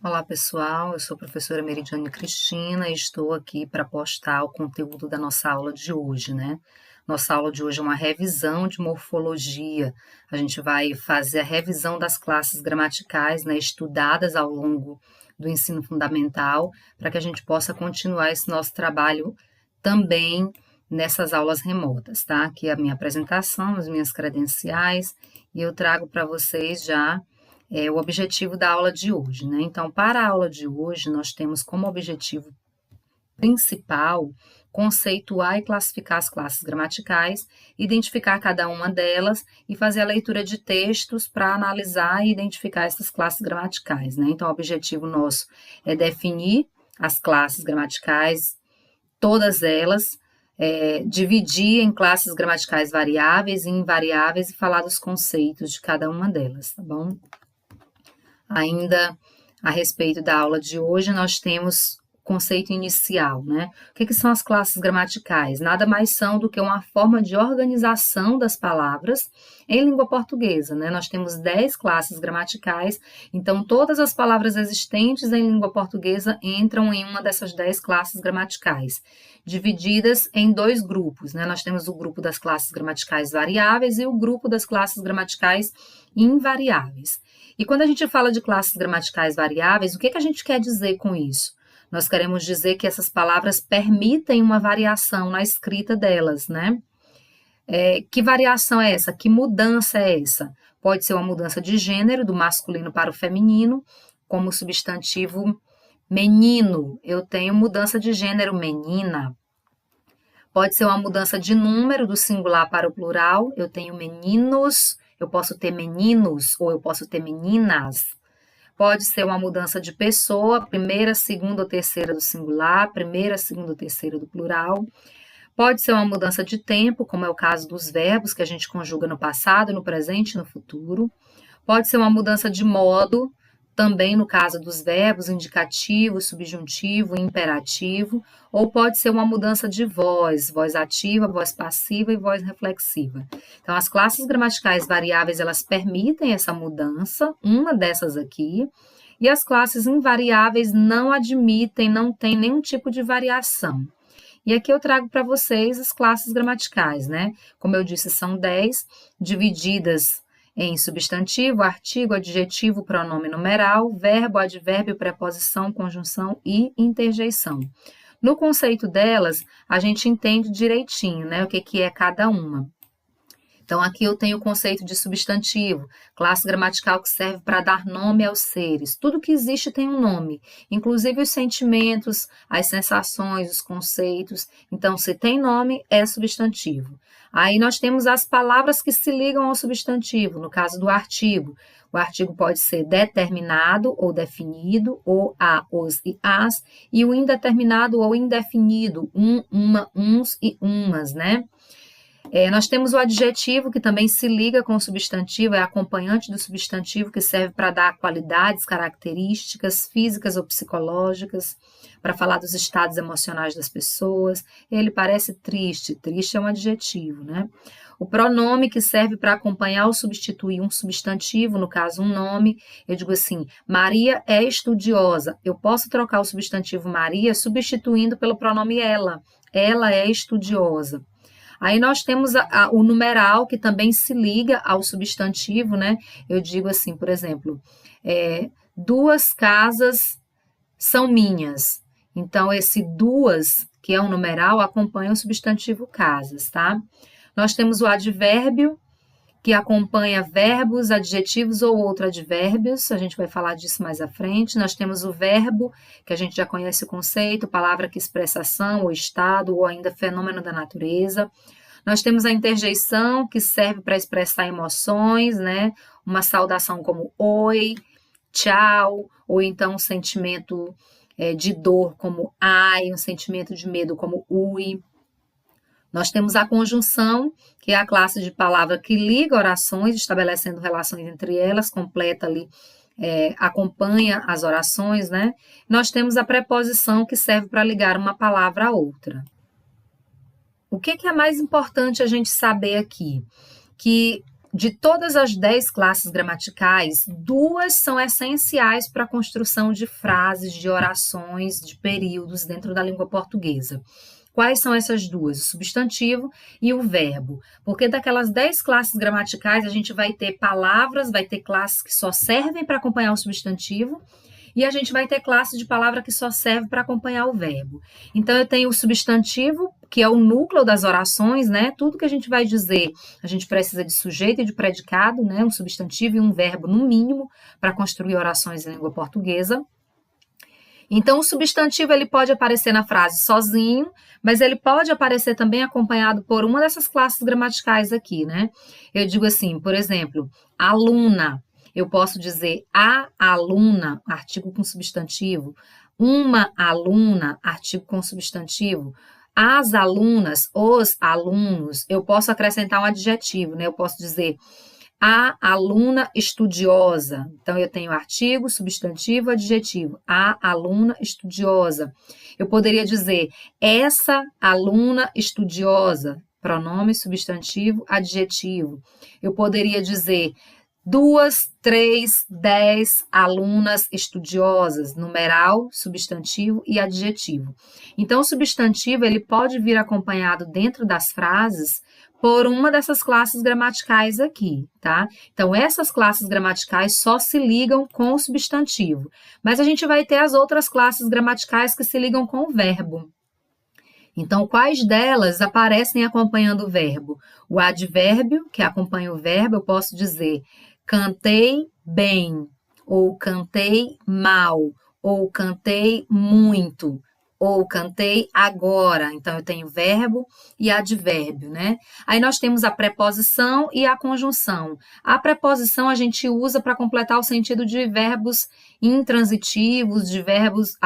Olá pessoal, eu sou a professora Meridiane Cristina e estou aqui para postar o conteúdo da nossa aula de hoje, né? Nossa aula de hoje é uma revisão de morfologia. A gente vai fazer a revisão das classes gramaticais, né, estudadas ao longo do ensino fundamental, para que a gente possa continuar esse nosso trabalho também nessas aulas remotas, tá? Aqui é a minha apresentação, as minhas credenciais, e eu trago para vocês já o objetivo da aula de hoje, né? Então, para a aula de hoje, nós temos como objetivo principal conceituar e classificar as classes gramaticais, identificar cada uma delas e fazer a leitura de textos para analisar e identificar essas classes gramaticais, né? Então, o objetivo nosso é definir as classes gramaticais, todas elas, dividir em classes gramaticais variáveis e invariáveis e falar dos conceitos de cada uma delas, tá bom? Ainda a respeito da aula de hoje, nós temos o conceito inicial, né? O que são as classes gramaticais? Nada mais são do que uma forma de organização das palavras em língua portuguesa, né? Nós temos 10 classes gramaticais, então todas as palavras existentes em língua portuguesa entram em uma dessas 10 classes gramaticais, divididas em dois grupos, né? Nós temos o grupo das classes gramaticais variáveis e o grupo das classes gramaticais invariáveis. E quando a gente fala de classes gramaticais variáveis, o que a gente quer dizer com isso? Nós queremos dizer que essas palavras permitem uma variação na escrita delas, né? Que variação é essa? Que mudança é essa? Pode ser uma mudança de gênero, do masculino para o feminino, como o substantivo menino. Eu tenho mudança de gênero, menina. Pode ser uma mudança de número, do singular para o plural. Eu tenho meninos, eu posso ter meninos ou eu posso ter meninas. Pode ser uma mudança de pessoa, primeira, segunda ou terceira do singular, primeira, segunda ou terceira do plural. Pode ser uma mudança de tempo, como é o caso dos verbos que a gente conjuga no passado, no presente e no futuro. Pode ser uma mudança de modo, também no caso dos verbos indicativo, subjuntivo e imperativo, ou pode ser uma mudança de voz, voz ativa, voz passiva e voz reflexiva. Então, as classes gramaticais variáveis, elas permitem essa mudança, uma dessas aqui, e as classes invariáveis não admitem, não tem nenhum tipo de variação. E aqui eu trago para vocês as classes gramaticais, né? Como eu disse, são 10, divididas em substantivo, artigo, adjetivo, pronome numeral, verbo, advérbio, preposição, conjunção e interjeição. No conceito delas, a gente entende direitinho, né, o que é cada uma. Então, aqui eu tenho o conceito de substantivo, classe gramatical que serve para dar nome aos seres. Tudo que existe tem um nome, inclusive os sentimentos, as sensações, os conceitos. Então, se tem nome, é substantivo. Aí nós temos as palavras que se ligam ao substantivo, no caso do artigo. O artigo pode ser determinado ou definido, ou a, os e as, e o indeterminado ou indefinido, um, uma, uns e umas, né? Nós temos o adjetivo, que também se liga com o substantivo, é acompanhante do substantivo, que serve para dar qualidades, características físicas ou psicológicas, para falar dos estados emocionais das pessoas. Ele parece triste, triste é um adjetivo, né? O pronome, que serve para acompanhar ou substituir um substantivo, no caso um nome. Eu digo assim, Maria é estudiosa. Eu posso trocar o substantivo Maria substituindo pelo pronome ela. Ela é estudiosa. Aí nós temos o numeral, que também se liga ao substantivo, né? Eu digo assim, por exemplo, 2 casas são minhas. Então, esse duas, que é um numeral, acompanha o substantivo casas, tá? Nós temos o advérbio, que acompanha verbos, adjetivos ou outros advérbios, a gente vai falar disso mais à frente. Nós temos o verbo, que a gente já conhece o conceito, palavra que expressa ação ou estado, ou ainda fenômeno da natureza. Nós temos a interjeição, que serve para expressar emoções, né? Uma saudação como oi, tchau, ou então um sentimento de dor como ai, um sentimento de medo como ui. Nós temos a conjunção, que é a classe de palavra que liga orações, estabelecendo relações entre elas, completa ali, acompanha as orações, né? Nós temos a preposição, que serve para ligar uma palavra a outra. O que é mais importante a gente saber aqui? Que de todas as 10 classes gramaticais, 2 são essenciais para a construção de frases, de orações, de períodos dentro da língua portuguesa. Quais são essas 2? O substantivo e o verbo. Porque daquelas 10 classes gramaticais, a gente vai ter palavras, vai ter classes que só servem para acompanhar o substantivo, e a gente vai ter classe de palavra que só serve para acompanhar o verbo. Então, eu tenho o substantivo, que é o núcleo das orações, né? Tudo que a gente vai dizer, a gente precisa de sujeito e de predicado, né? Um substantivo e um verbo, no mínimo, para construir orações em língua portuguesa. Então, o substantivo ele pode aparecer na frase sozinho, mas ele pode aparecer também acompanhado por uma dessas classes gramaticais aqui, né? Eu digo assim, por exemplo, aluna. Eu posso dizer a aluna, artigo com substantivo, uma aluna, artigo com substantivo, as alunas, os alunos. Eu posso acrescentar um adjetivo, né? Eu posso dizer a aluna estudiosa. Então, eu tenho artigo, substantivo, adjetivo. A aluna estudiosa. Eu poderia dizer essa aluna estudiosa, pronome, substantivo, adjetivo. Eu poderia dizer 2, 3, 10 alunas estudiosas, numeral, substantivo e adjetivo. Então, o substantivo ele pode vir acompanhado dentro das frases por uma dessas classes gramaticais aqui, tá? Então, essas classes gramaticais só se ligam com o substantivo, mas a gente vai ter as outras classes gramaticais que se ligam com o verbo. Então, quais delas aparecem acompanhando o verbo? O advérbio, que acompanha o verbo, eu posso dizer cantei bem, ou cantei mal, ou cantei muito, ou cantei agora. Então, eu tenho verbo e advérbio, né? Aí nós temos a preposição e a conjunção. A preposição a gente usa para completar o sentido de verbos intransitivos, de verbos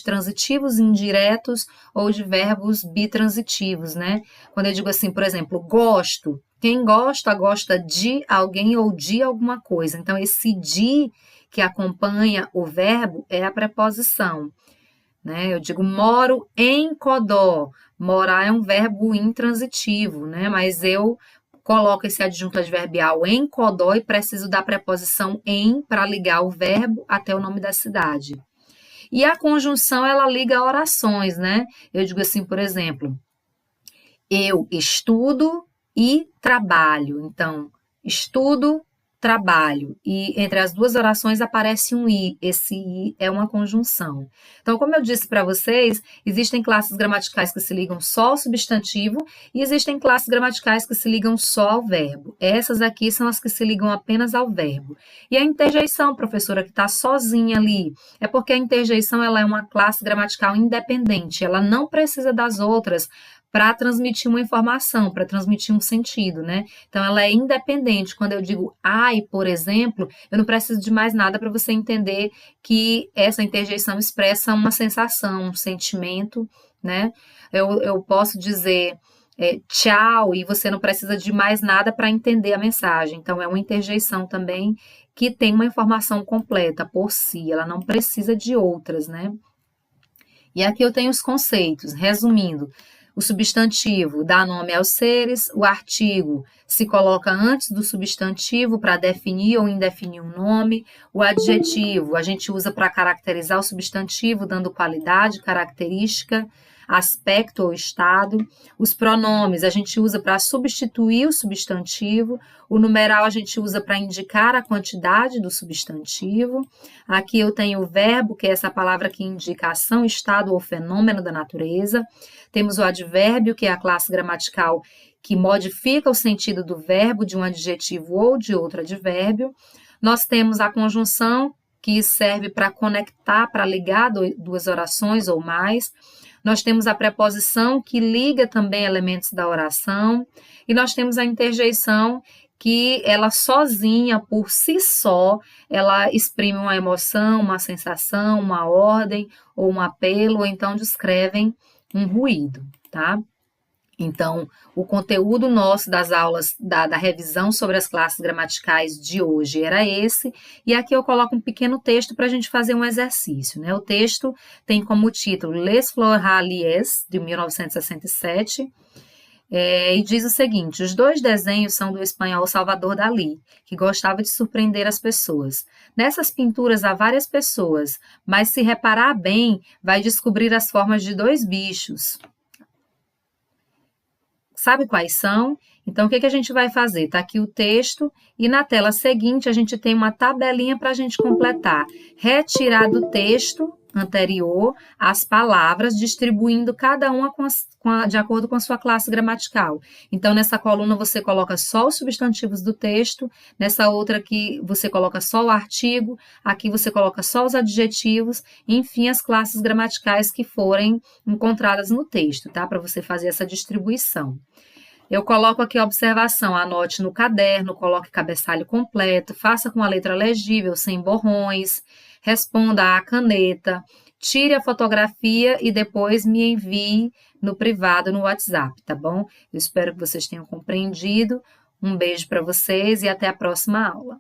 transitivos indiretos ou de verbos bitransitivos, né? Quando eu digo assim, por exemplo, gosto. Quem gosta, gosta de alguém ou de alguma coisa. Então, esse de que acompanha o verbo é a preposição. Né? Eu digo moro em Codó. Morar é um verbo intransitivo, né? Mas eu coloco esse adjunto adverbial em Codó e preciso da preposição em para ligar o verbo até o nome da cidade. E a conjunção, ela liga orações, né? Eu digo assim, por exemplo, eu estudo e trabalho. Então, estudo, trabalho. E entre as duas orações aparece um i. Esse i é uma conjunção. Então, como eu disse para vocês, existem classes gramaticais que se ligam só ao substantivo e existem classes gramaticais que se ligam só ao verbo. Essas aqui são as que se ligam apenas ao verbo. E a interjeição, professora, que está sozinha ali, é porque a interjeição ela é uma classe gramatical independente. Ela não precisa das outras para transmitir uma informação, para transmitir um sentido, né? Então, ela é independente. Quando eu digo ai, por exemplo, eu não preciso de mais nada para você entender que essa interjeição expressa uma sensação, um sentimento, né? Eu posso dizer tchau e você não precisa de mais nada para entender a mensagem. Então, é uma interjeição também que tem uma informação completa por si, ela não precisa de outras, né? E aqui eu tenho os conceitos, resumindo. O substantivo dá nome aos seres, o artigo se coloca antes do substantivo para definir ou indefinir um nome, o adjetivo a gente usa para caracterizar o substantivo, dando qualidade, característica, aspecto ou estado. Os pronomes a gente usa para substituir o substantivo, o numeral a gente usa para indicar a quantidade do substantivo. Aqui eu tenho o verbo, que é essa palavra que indica ação, estado ou fenômeno da natureza. Temos o advérbio, que é a classe gramatical que modifica o sentido do verbo de um adjetivo ou de outro advérbio. Nós temos a conjunção, que serve para conectar, para ligar duas orações ou mais. Nós temos a preposição, que liga também elementos da oração. E nós temos a interjeição, que ela sozinha, por si só, ela exprime uma emoção, uma sensação, uma ordem, ou um apelo, ou então descrevem um ruído, tá? Então, o conteúdo nosso das aulas da revisão sobre as classes gramaticais de hoje era esse, e aqui eu coloco um pequeno texto para a gente fazer um exercício, né? O texto tem como título Les Fleurs Rallies, de 1967, E diz o seguinte: os dois desenhos são do espanhol Salvador Dalí, que gostava de surpreender as pessoas. Nessas pinturas há várias pessoas, mas se reparar bem, vai descobrir as formas de dois bichos. Sabe quais são? Então, o que a gente vai fazer? Está aqui o texto e na tela seguinte a gente tem uma tabelinha para a gente completar. Retirar do texto anterior as palavras, distribuindo cada uma de acordo com a sua classe gramatical. Então, nessa coluna você coloca só os substantivos do texto, nessa outra aqui você coloca só o artigo, aqui você coloca só os adjetivos, enfim, as classes gramaticais que forem encontradas no texto, tá? Para você fazer essa distribuição. Eu coloco aqui a observação, anote no caderno, coloque cabeçalho completo, faça com a letra legível, sem borrões, responda à caneta, tire a fotografia e depois me envie no privado no WhatsApp, tá bom? Eu espero que vocês tenham compreendido. Um beijo para vocês e até a próxima aula.